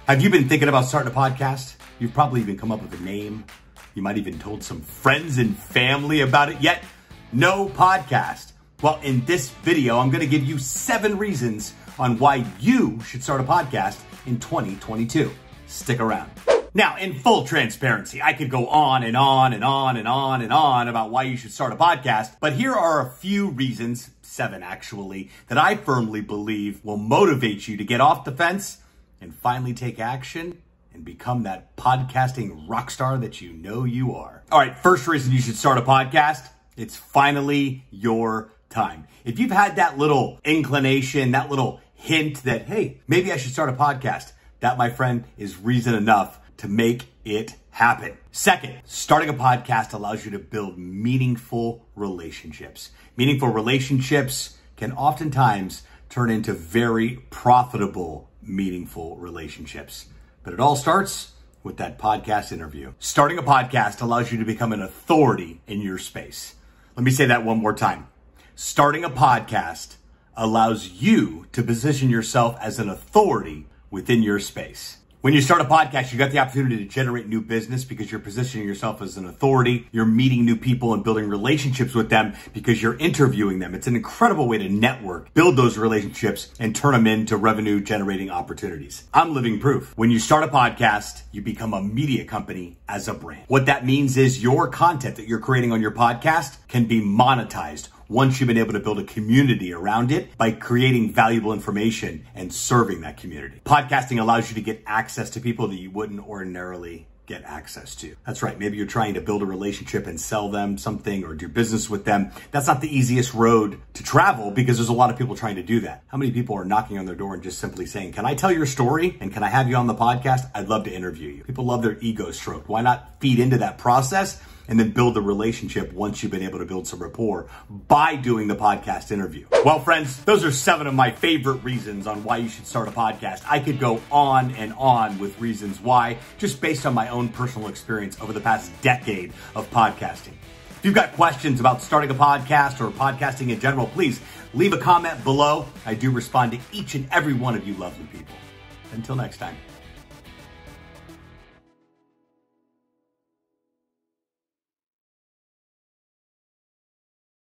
Have you been thinking about starting a podcast? You've probably even come up with a name. You might even told some friends and family about it, yet no podcast. Well, in this video, I'm going to give you 7 reasons on why you should start a podcast in 2022. Stick around. Now, in full transparency, I could go on and on and on and on and on about why you should start a podcast, but here are a few reasons, 7 actually, that I firmly believe will motivate you to get off the fence and finally take action and become that podcasting rock star that you know you are. All right, first reason you should start a podcast, it's finally your time. If you've had that little inclination, that little hint that, hey, maybe I should start a podcast, that, my friend, is reason enough to make it happen. Second, starting a podcast allows you to build meaningful relationships. Meaningful relationships can oftentimes turn into very profitable, meaningful relationships. But it all starts with that podcast interview. Starting a podcast allows you to become an authority in your space. Let me say that one more time. Starting a podcast allows you to position yourself as an authority within your space. When you start a podcast, you got the opportunity to generate new business because you're positioning yourself as an authority. You're meeting new people and building relationships with them because you're interviewing them. It's an incredible way to network, build those relationships, and turn them into revenue generating opportunities. I'm living proof. When you start a podcast, you become a media company as a brand. What that means is your content that you're creating on your podcast can be monetized once you've been able to build a community around it by creating valuable information and serving that community. Podcasting allows you to get access to people that you wouldn't ordinarily get access to. That's right. Maybe you're trying to build a relationship and sell them something or do business with them. That's not the easiest road to travel because there's a lot of people trying to do that. How many people are knocking on their door and just simply saying, can I tell your story? And can I have you on the podcast? I'd love to interview you. People love their ego stroked. Why not feed into that process and then build the relationship once you've been able to build some rapport by doing the podcast interview? Well, friends, those are 7 of my favorite reasons on why you should start a podcast. I could go on and on with reasons why, just based on my own personal experience over the past decade of podcasting. If you've got questions about starting a podcast or podcasting in general, please leave a comment below. I do respond to each and every one of you lovely people. Until next time.